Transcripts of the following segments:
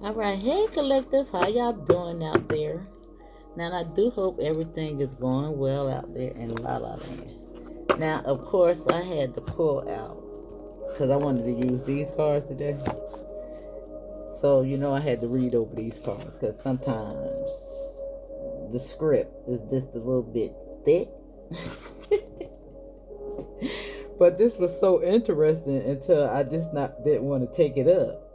All right, hey collective, how y'all doing out there? Now, I do hope everything is going well out there in La La Land. Now, of course, I had to pull out because I wanted to use these cards today. So, I had to read over these cards because sometimes the script is just a little bit thick. But this was so interesting until I just not didn't want to take it up.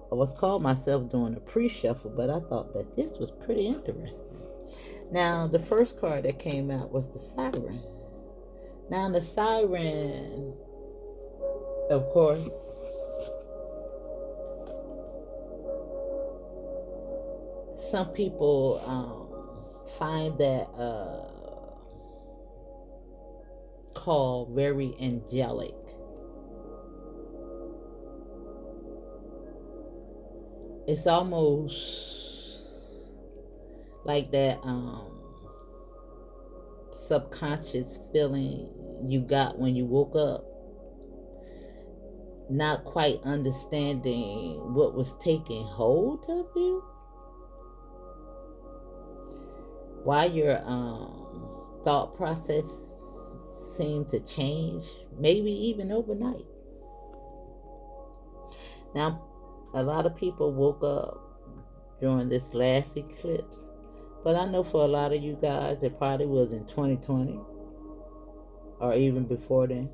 I was called myself doing a pre-shuffle, but I thought that this was pretty interesting. Now, the first card that came out was the siren. Now, the siren, of course, some people find that call very angelic. It's almost like that subconscious feeling you got when you woke up, not quite understanding what was taking hold of you, why your thought process seemed to change, maybe even overnight. Now, a lot of people woke up during this last eclipse, but I know for a lot of you guys, it probably was in 2020 or even before then.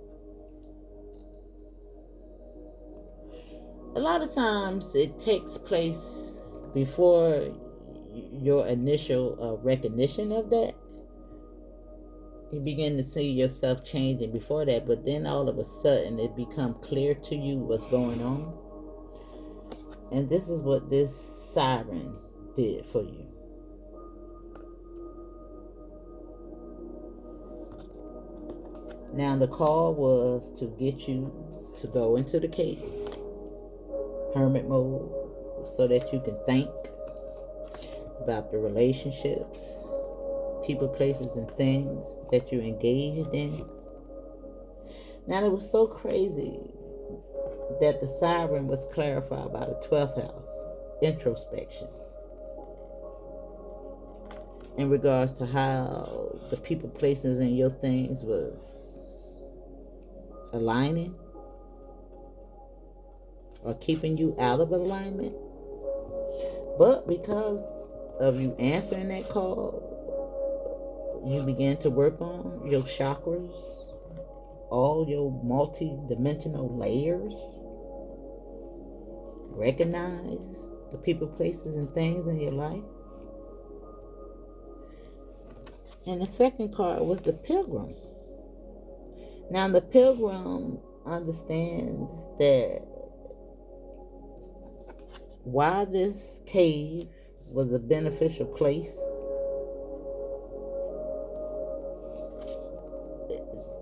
A lot of times it takes place before your initial recognition of that. You begin to see yourself changing before that, but then all of a sudden it becomes clear to you what's going on. And this is what this siren did for you. Now, the call was to get you to go into the cave, hermit mode, so that you can think about the relationships, people, places, and things that you engaged in. Now, it was so crazy that the siren was clarified by the 12th house, introspection, in regards to how the people, places, and your things was aligning or keeping you out of alignment. But because of you answering that call, you began to work on your chakras, all your multi-dimensional layers, recognize the people, places, and things in your life. And the second card was the pilgrim. Now, the pilgrim understands that why this cave was a beneficial place.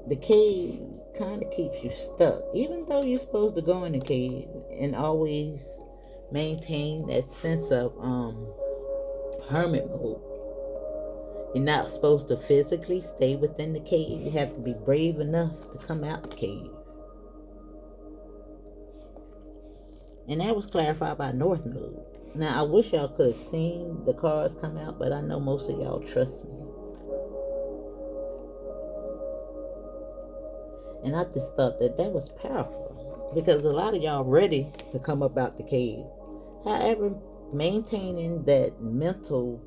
The cave kind of keeps you stuck, even though you're supposed to go in the cave and always maintain that sense of hermit mode. You're not supposed to physically stay within the cave. You have to be brave enough to come out the cave. And that was clarified by North Node. Now, I wish y'all could have seen the cards come out, but I know most of y'all trust me. And I just thought that was powerful, because a lot of y'all ready to come up out the cave. However, maintaining that mental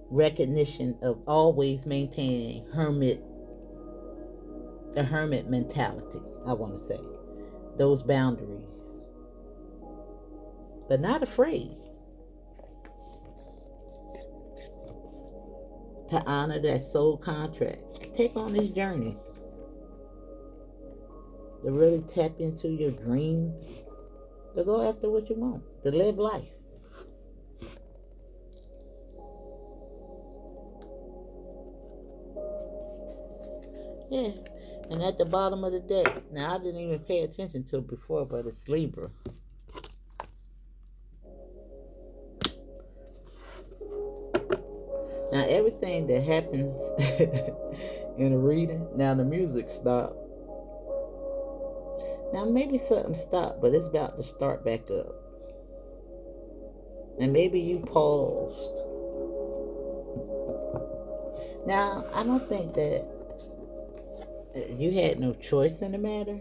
recognition of always maintaining the hermit mentality, I want to say. Those boundaries. But not afraid to honor that soul contract. Take on this journey to really tap into your dreams, to go after what you want, to live life. Yeah, and at the bottom of the deck, now I didn't even pay attention to it before, but it's Libra. Now, everything that happens in a reading, now the music stopped. Now maybe something stopped, but it's about to start back up. And maybe you paused. Now, I don't think that you had no choice in the matter.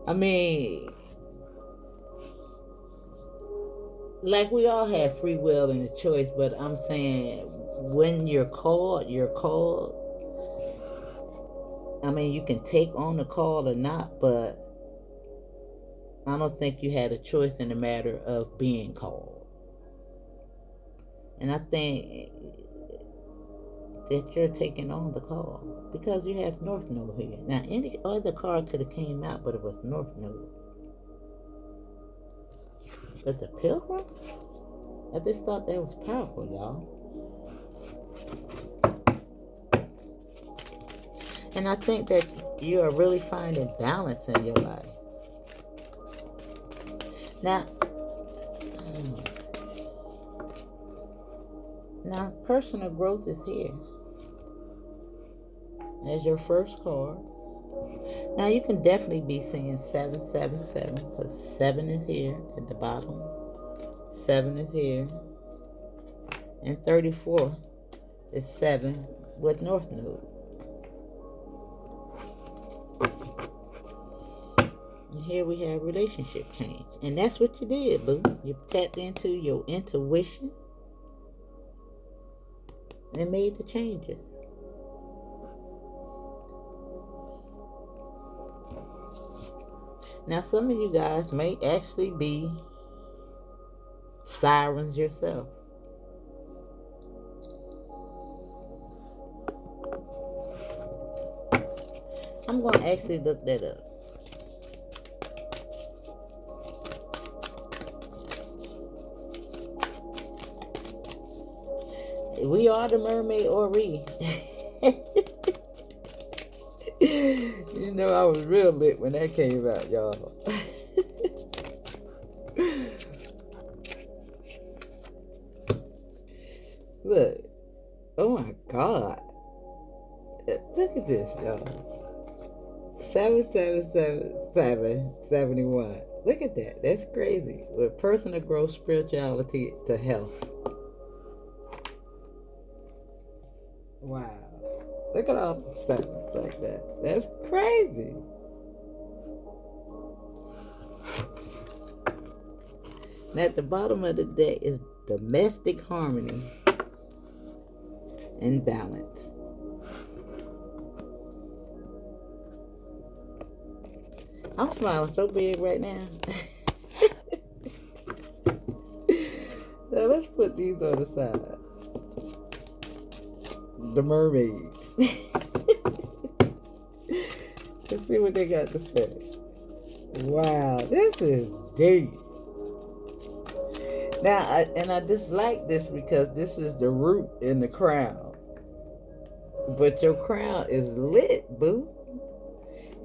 I mean, like we all have free will and a choice, but I'm saying when you're called, you're called. I mean, you can take on the call or not, but I don't think you had a choice in the matter of being called. And I think that you're taking on the call because you have North Node here. Now, any other card could have came out, but it was North Node. But the pilgrim? I just thought that was powerful, y'all. And I think that you are really finding balance in your life. Now, personal growth is here as your first card. Now, you can definitely be seeing 777 because 7 is here at the bottom. 7 is here. And 34 is 7 with North Node. And here we have relationship change. And that's what you did, boo. You tapped into your intuition and made the changes. Now, some of you guys may actually be sirens yourself. I'm going to actually look that up. We are the mermaid or we. You know, I was real lit when that came out, y'all. Look. Oh my God. Look at this, y'all. 777771. Look at that. That's crazy. With personal growth, spirituality to health. Wow. Look at all the sevens like that. That's crazy. And at the bottom of the deck is domestic harmony and balance. I'm smiling so big right now. Now let's put these on the side. The mermaids. Let's see what they got to say. Wow, this is deep. Now, I just like this because this is the root in the crown. But your crown is lit, boo.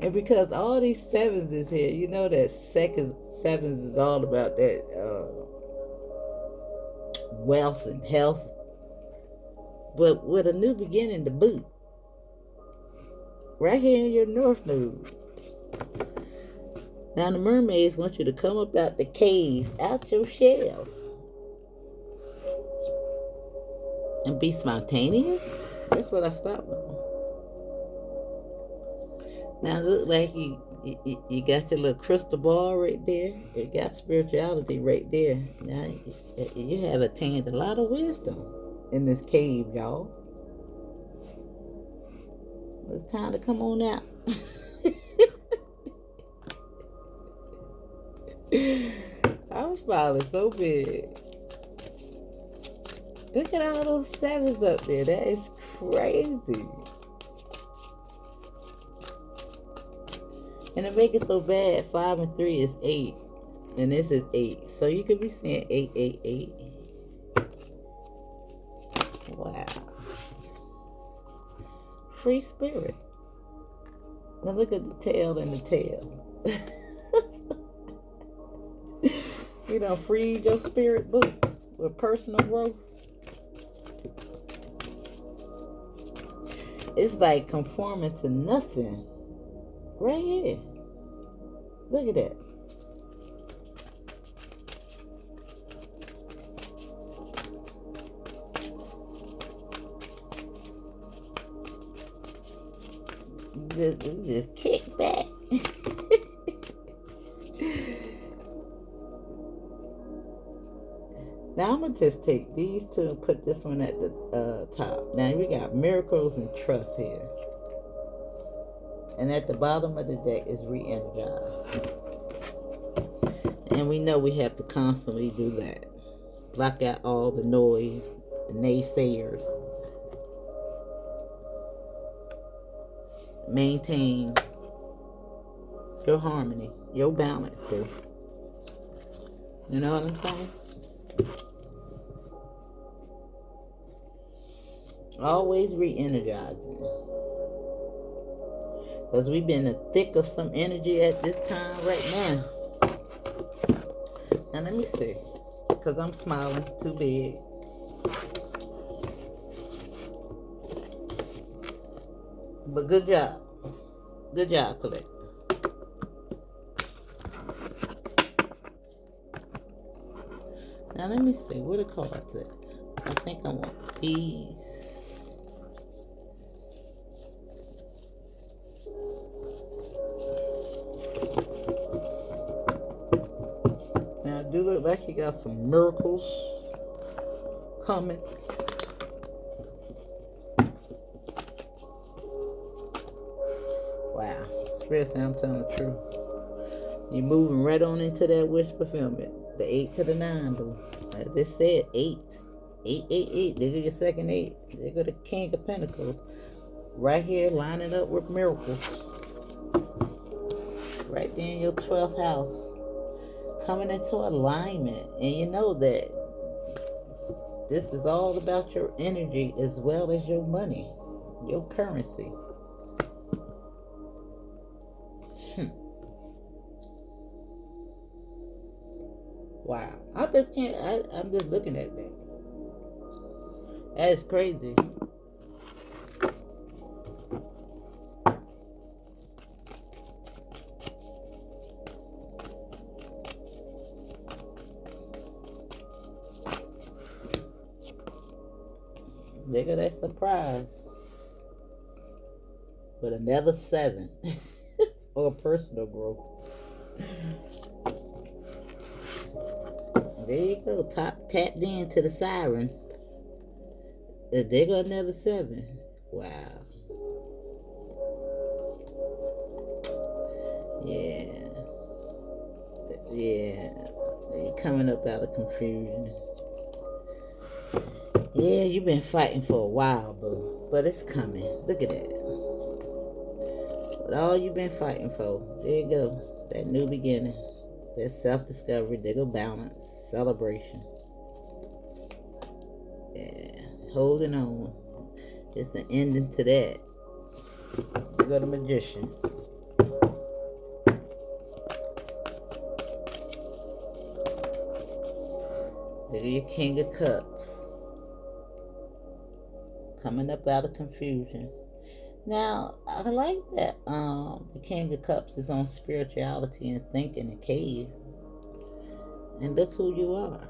And because all these sevens is here, you know that sevens is all about that wealth and health. But with a new beginning to boot. Right here in your North Node. Now the mermaids want you to come up out the cave, out your shell. And be spontaneous. That's what I stopped on. Now it look like you got your little crystal ball right there. You got spirituality right there. Now you have attained a lot of wisdom in this cave, y'all. It's time to come on out. I'm smiling so big. Look at all those sevens up there. That is crazy. And to make it so bad, 5 and 3 is 8. And this is 8. So you could be saying 888. Wow. Free spirit. Now look at the tail and the tail. You done freed your spirit book with personal growth. It's like conforming to nothing. Right here. Look at that. Just kick back. Now I'm gonna just take these two and put this one at the top. Now we got miracles and trust here. And at the bottom of the deck is re-energize. And we know we have to constantly do that. Block out all the noise, the naysayers. Maintain your harmony, your balance, boo. You know what I'm saying? Always re-energizing. Because we've been in the thick of some energy at this time right now. Now let me see. Because I'm smiling too big. But good job. Good job, Colette. Now let me see. Where the cards at? I think I want these. Now it do look like you got some miracles coming. Wow. Spirit say I'm telling the truth. You're moving right on into that wish fulfillment. The 8 to the 9, boo. Like this said, 8. 8, 8, 8. There go your second 8. There go the King of Pentacles. Right here, lining up with miracles. Right there in your 12th house. Coming into alignment. And you know that this is all about your energy as well as your money. Your currency. Wow. I just can't, I'm just looking at that. That's crazy. There go that surprise. But another 7. Or personal growth. There you go. Tapped into the siren. There go another 7. Wow. Yeah. Yeah. You're coming up out of confusion. Yeah, you've been fighting for a while, boo. But it's coming. Look at that. But all you've been fighting for. There you go. That new beginning. That self-discovery. There go balance. Celebration. Yeah. Holding on. It's an ending to that. There go the Magician. There go your King of Cups. Coming up out of confusion. Now, I like that the King of Cups is on spirituality and thinking the cave. And look who you are.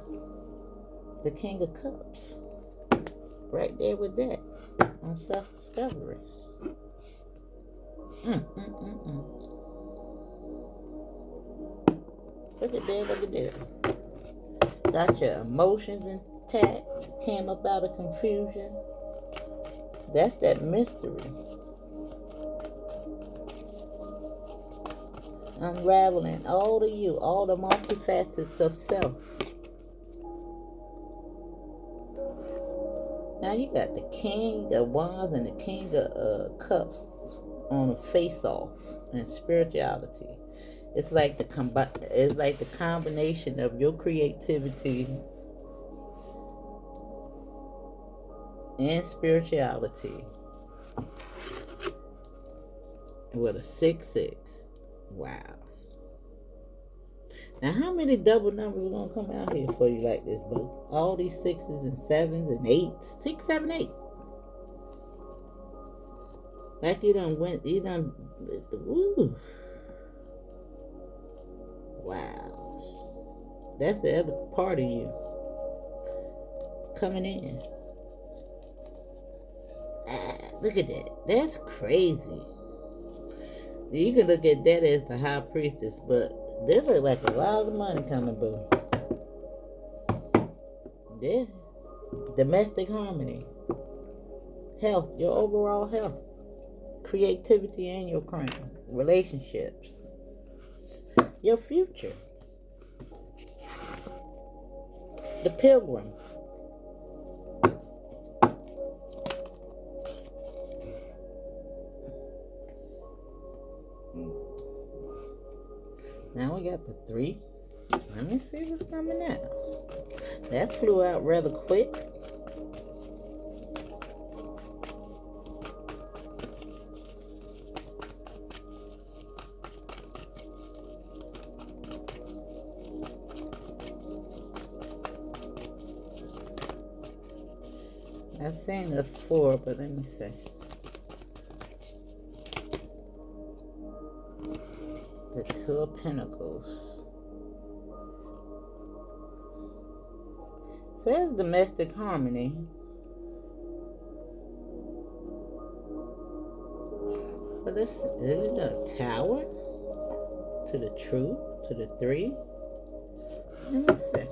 The King of Cups. Right there with that. On self-discovery. Look at there, look at there. Got your emotions intact. Came up out of confusion. That's that mystery. Unraveling all of you, all the multifacets of self. Now you got the King of Wands and the King of Cups on a face-off in spirituality. It's like the combination of your creativity and spirituality with a 6-6. Wow. Now how many double numbers are gonna come out here for you like this, boo? All these 6s and 7s and 8s. 6, 7, 8. Like you done, woo. Wow. That's the other part of you coming in. Look at that. That's crazy. You can look at that as the high priestess, but this look like a lot of money coming, boo. Yeah. Domestic harmony. Health, your overall health. Creativity and your crown. Relationships. Your future. The pilgrim. Now we got the 3. Let me see what's coming out. That flew out rather quick. I've seen the 4, but let me see. The 2 of Pentacles. Says domestic harmony. But this is it a tower to the truth, to the 3. Let me see.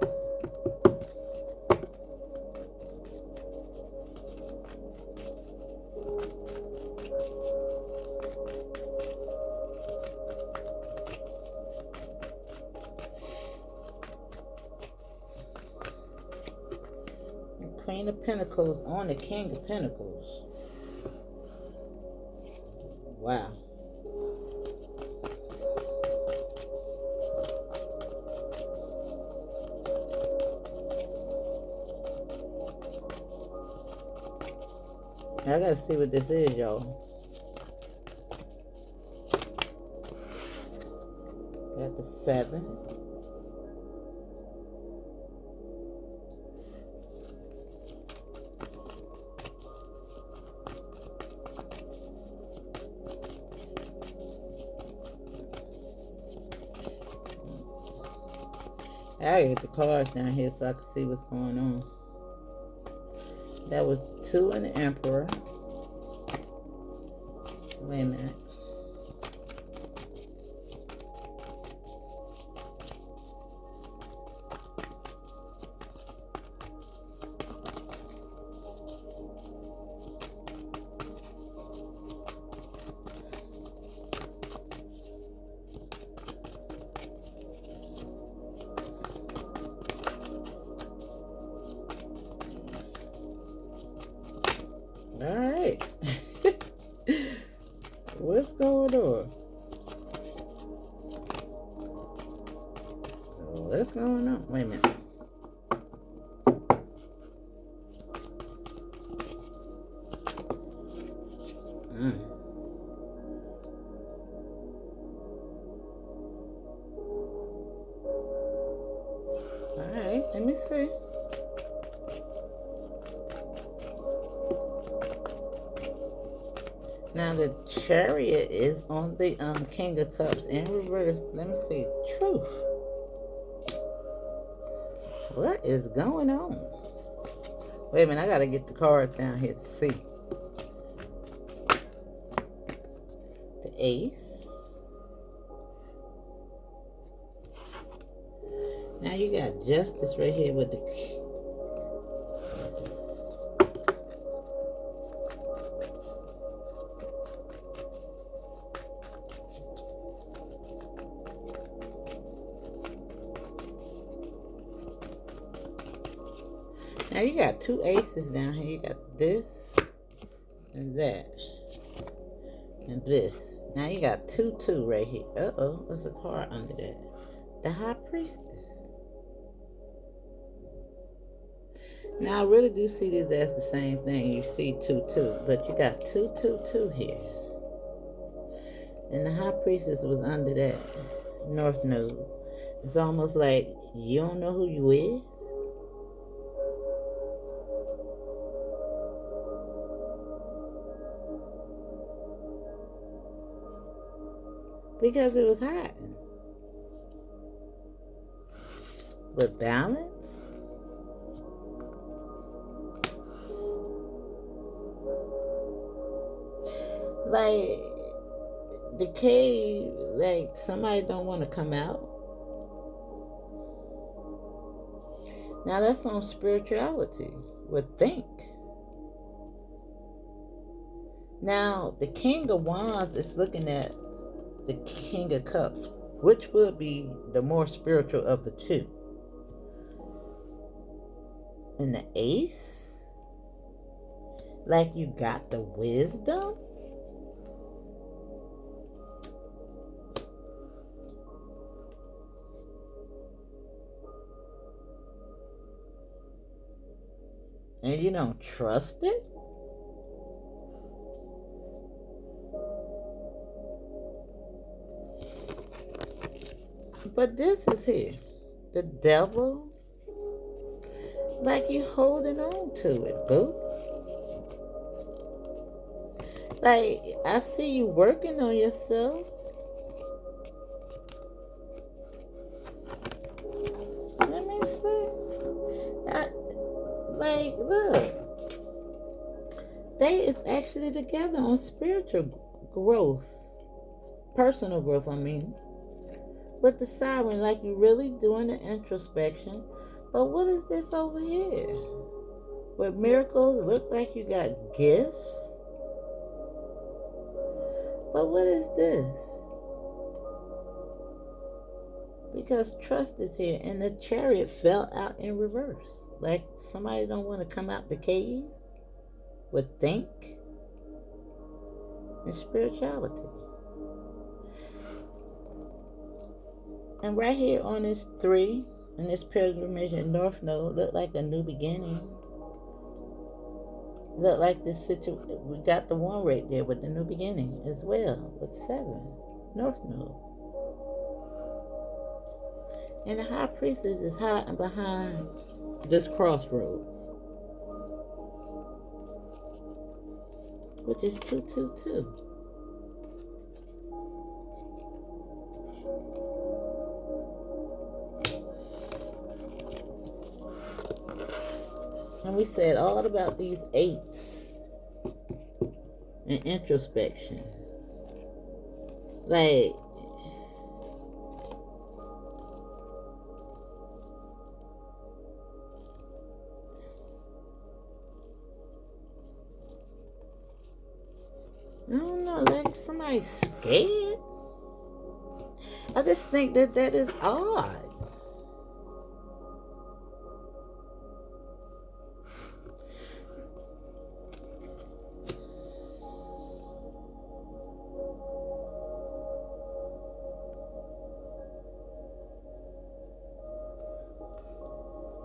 Queen of Pentacles on the King of Pentacles. Wow. I gotta see what this is, y'all. Got the 7. I get the cards down here so I can see what's going on. That was the 2 and the Emperor. Wait a minute. All right. What's going on? What's going on? Wait a minute. All right, let me see. Now the Chariot is on the King of Cups in reverse. Let me see. Truth. What is going on? Wait a minute, I gotta get the cards down here to see. The Ace. Now you got Justice right here with the Now you got 2 aces down here. You got this and that and this. Now you got 2 right here. Uh-oh, there's a card under that. The High Priestess. Now I really do see this as the same thing. You see 2, but you got 2 here. And the High Priestess was under that North Node. It's almost like you don't know who you is. because it was hiding. But balance, like the cave, like somebody don't want to come out. Now that's on spirituality. Would think. Now the King of Wands is looking at the King of Cups, which would be the more spiritual of the two. And the Ace, like you got the wisdom. And you don't trust it? But this is here. The devil, like you holding on to it, boo. Like, I see you working on yourself. Let me see. Like, look. They is actually together on spiritual growth. Personal growth, I mean. With the siren, like you really doing the introspection. But what is this over here? With miracles, look like you got gifts. But what is this? Because trust is here, and the chariot fell out in reverse. Like somebody don't want to come out the cave with think and spirituality. And right here on this 3, in this pilgrimage in North Node, look like a new beginning. Look like this situation. We got the 1 right there with the new beginning as well, with 7, North Node. And the High Priestess is hiding behind this crossroads, which is 222. And we said all about these 8s and introspection. Like, I don't know, like somebody's scared. I just think that is odd.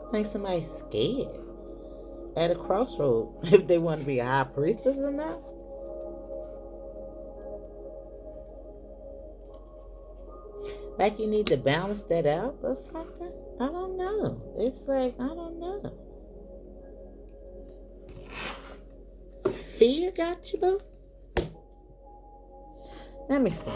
I think somebody's scared at a crossroad if they want to be a high priestess or not. Like you need to balance that out or something? I don't know. It's like, I don't know. Fear got you, boo? Let me see.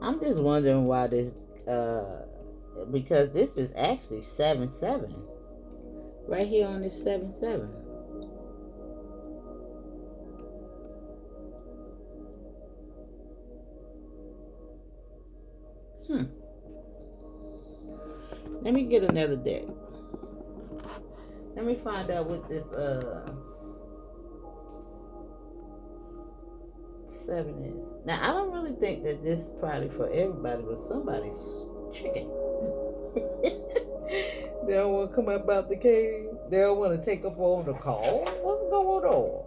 I'm just wondering why this, because this is actually 7-7. Right here on this 7-7. Let me get another deck. Let me find out what this 7 is. Now, I don't really think that this is probably for everybody, but somebody's chicken. They don't want to come up out the cave. They don't want to take up on the call. What's going on?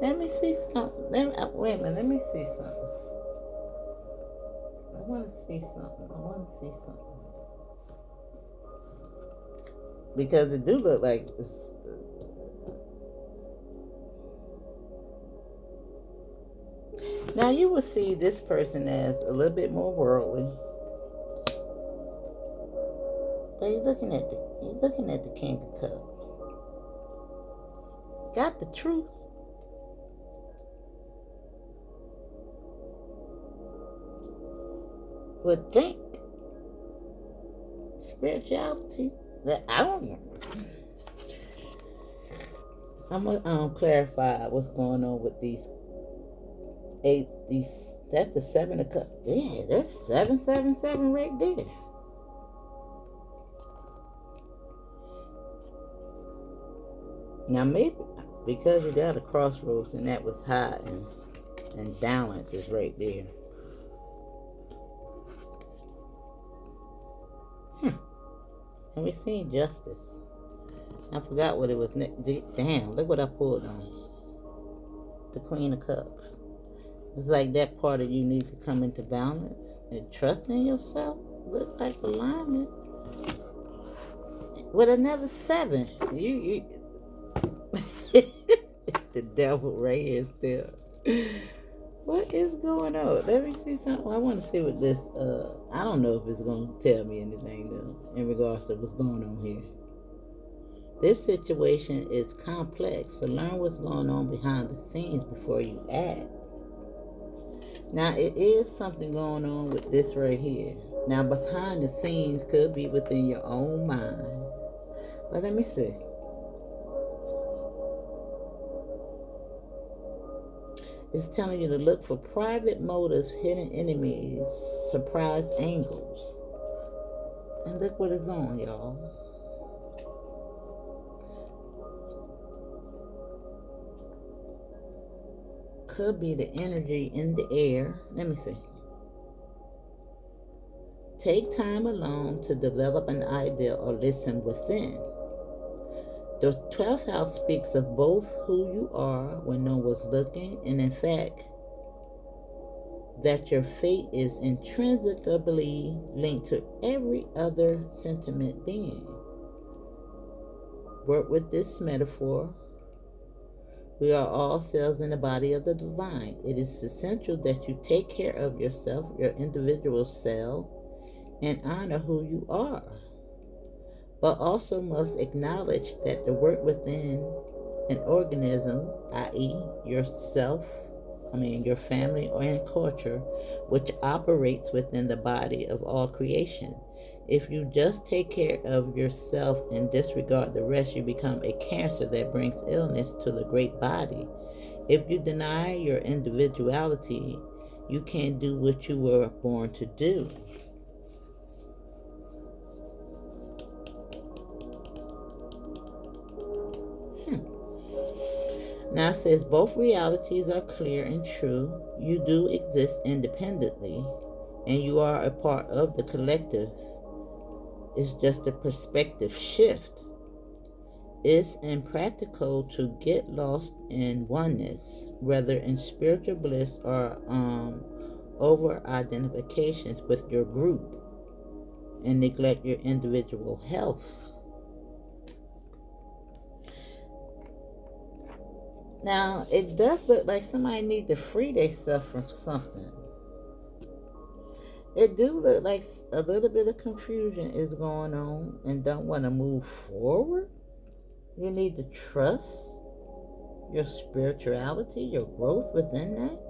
Let me see something. Wait a minute. Let me see something. I want to see something. because it do look like it's, now you will see this person as a little bit more worldly, but you're looking at the King of Cups. Got the truth. Would think spirituality that I don't know. I'm gonna clarify what's going on with these eight. These that's the 7 of Cups. Yeah, that's 777 right there. Now maybe because you got a crossroads and that was high and balance is right there. And we seen justice. I forgot what it was. Damn, look what I pulled on. The Queen of Cups. It's like that part of you need to come into balance and trust in yourself. Look like alignment. With another 7. You the devil right here still. What is going on? Let me see something. I want to see what this I don't know if it's gonna tell me anything though in regards to what's going on here. This situation is complex, so learn what's going on behind the scenes before you act. Now it is something going on with this right here. Now behind the scenes could be within your own mind. But let me see. It's telling you to look for private motives, hidden enemies, surprise angles. And look what it's on, y'all. Could be the energy in the air. Let me see. Take time alone to develop an idea or listen within. The 12th house speaks of both who you are when no one's looking, and in fact, that your fate is intrinsically linked to every other sentient being. Work with this metaphor. We are all cells in the body of the divine. It is essential that you take care of yourself, your individual cell, and honor who you are, but also must acknowledge that the work within an organism, i.e. yourself, your family and culture, which operates within the body of all creation. If you just take care of yourself and disregard the rest, you become a cancer that brings illness to the great body. If you deny your individuality, you can't do what you were born to do. Now it says both realities are clear and true. You do exist independently, and you are a part of the collective. It's just a perspective shift. It's impractical to get lost in oneness, whether in spiritual bliss or over identifications with your group, and neglect your individual health. Now, it does look like somebody need to free themselves from something. It do look like a little bit of confusion is going on and don't want to move forward. You need to trust your spirituality, your growth within that.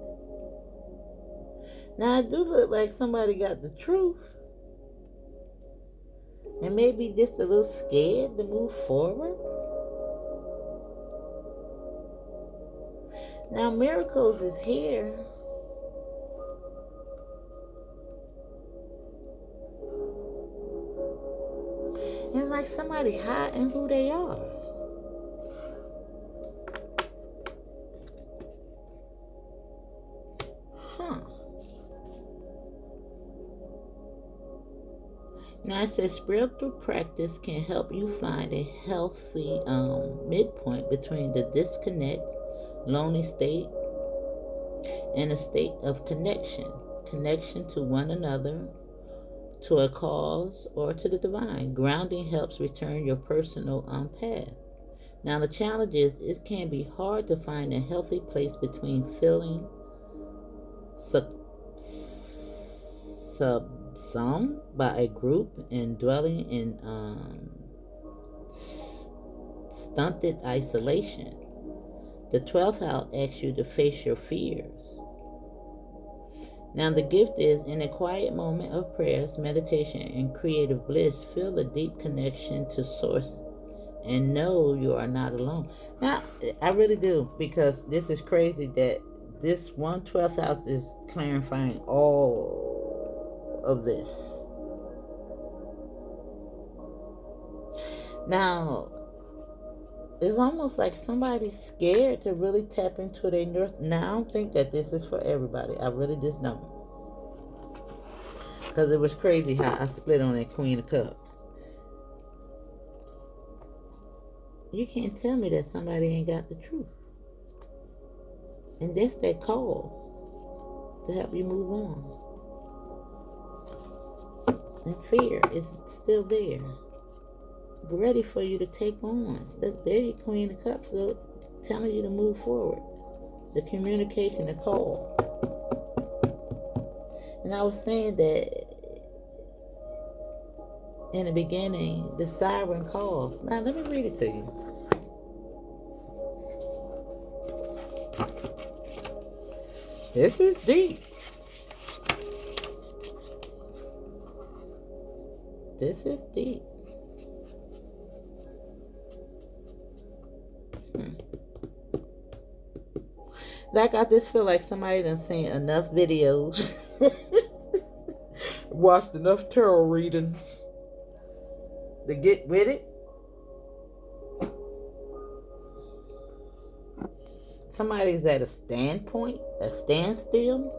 Now, it do look like somebody got the truth and maybe just a little scared to move forward. Now, miracles is here. And like somebody hiding who they are. Now it says spiritual practice can help you find a healthy midpoint between the disconnect, lonely state, and a state of connection to one another, to a cause or to the divine. Grounding helps return your personal path. Now, the challenge is it can be hard to find a healthy place between feeling subsumed by a group and dwelling in stunted isolation. The 12th house asks you to face your fears. Now, the gift is in a quiet moment of prayers, meditation, and creative bliss, feel the deep connection to Source and know you are not alone. Now, I really do, because this is crazy that this 1/12th house is clarifying all of this. Now, it's almost like somebody's scared to really tap into their north. Now, I don't think that this is for everybody. I really just don't. Because it was crazy how I split on that Queen of Cups. You can't tell me that somebody ain't got the truth. And that's that call to help you move on. And fear is still there, ready for you to take on. There you Queen of Cups, though, telling you to move forward. The communication, the call. And I was saying that in the beginning, the siren calls. Now, let me read it to you. This is deep. This is deep. Like, I just feel like somebody done seen enough videos, watched enough tarot readings to get with it. Somebody's at a standpoint, a standstill.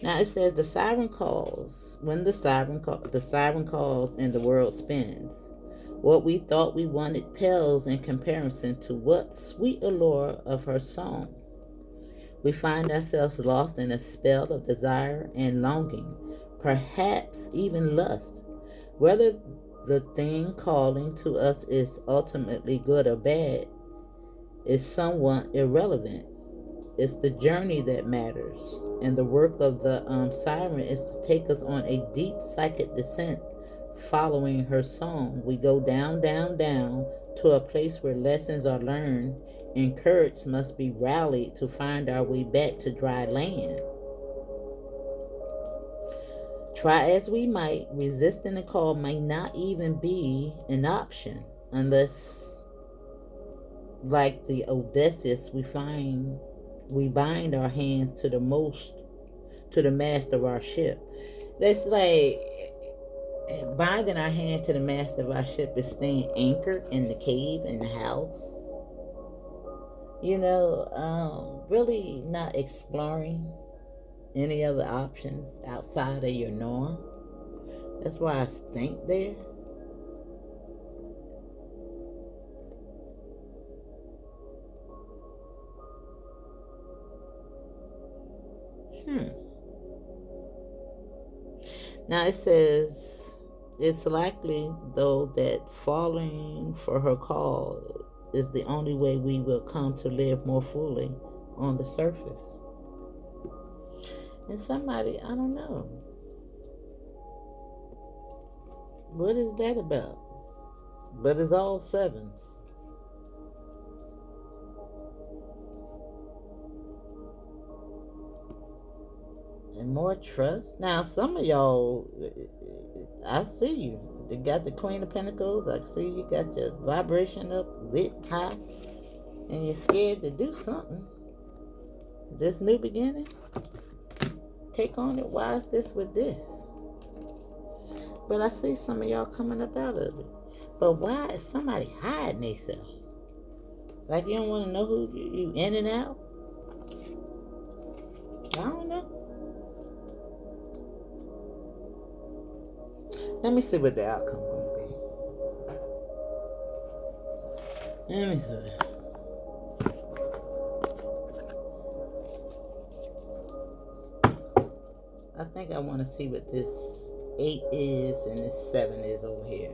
Now it says the siren calls. When the siren calls and the world spins. What we thought we wanted pales in comparison to what sweet allure of her song. We find ourselves lost in a spell of desire and longing, perhaps even lust. Whether the thing calling to us is ultimately good or bad is somewhat irrelevant. It's the journey that matters. And the work of the siren is to take us on a deep psychic descent following her song. We go down, down, down to a place where lessons are learned and courage must be rallied to find our way back to dry land. Try as we might, resisting the call may not even be an option unless, like the Odysseus, we bind our hands to the mast of our ship. That's like binding our hands to the mast of our ship is staying anchored in the cave, in the house. Really not exploring any other options outside of your norm. That's why I stink there. Now it says, it's likely, though, that falling for her call is the only way we will come to live more fully on the surface. And somebody, I don't know, what is that about? But it's all sevens. And more trust. Now, some of y'all, I see you. You got the Queen of Pentacles. I see you got your vibration up, lit high. And you're scared to do something. This new beginning. Take on it. Why is this with this? But I see some of y'all coming up out of it. But why is somebody hiding themselves? Like you don't want to know who you in and out? I don't know. Let me see what the outcome going to be. Let me see. I think I want to see what this 8 is and this 7 is over here.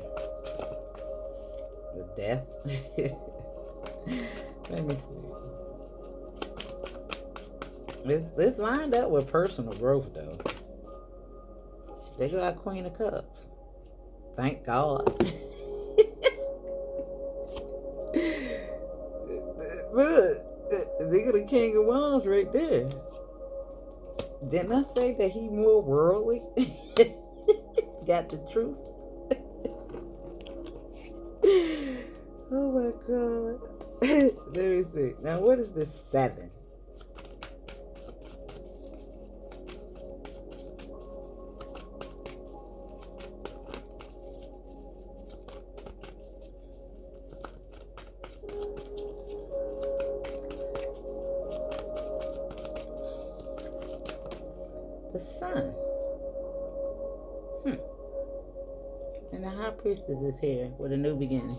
The death. Let me see. It's lined up with personal growth, though. They got Queen of Cups. Thank God. Look, they got the King of Wands right there. Didn't I say that he more worldly? Got the truth. Oh my God. Let me see. Now, what is this 7? The Sun. And the High Priestess is here with a new beginning.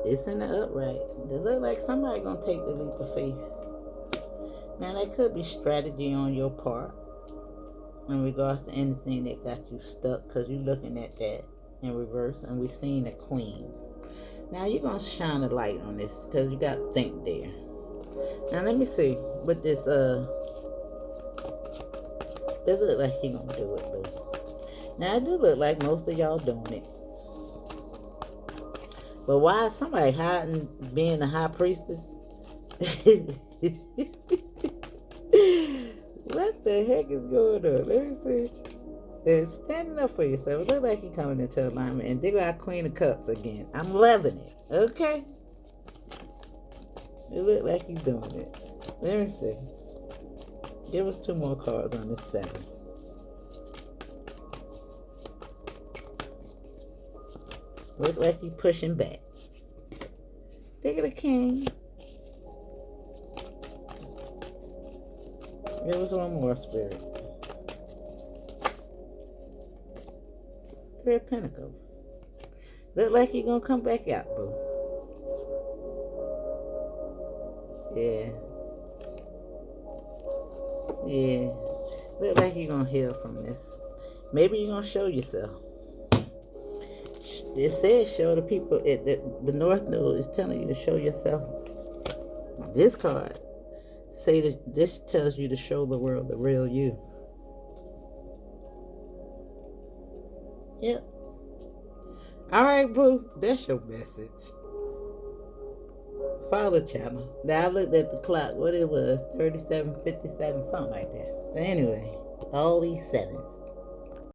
It's in the upright. It look like somebody gonna take the leap of faith. Now that could be strategy on your part in regards to anything that got you stuck, because you're looking at that in reverse, and we're seeing a queen. Now you're gonna shine a light on this because you got to think there. Now let me see what this it look like he gonna do it, boo. Now it do look like most of y'all doing it. But why is somebody hiding being a high priestess? What the heck is going on? Let me see. It's standing up for yourself. It look like you're coming into alignment. And they got Queen of Cups again. I'm loving it. Okay? It look like you're doing it. Let me see. Give us 2 more cards on this 7. Look like you pushing back. Think of the King. Give us 1 more, Spirit. 3 of Pentacles. Look like you're gonna come back out, boo. Yeah. Yeah. Look like you're gonna heal from this. Maybe you're gonna show yourself. It says show the people. The North Node is telling you to show yourself. This card say that this tells you to show the world the real you. Yep. All right, boo. That's your message. Follow the channel. Now I looked at the clock. What it was, 37:57, something like that. But anyway, all these 7s.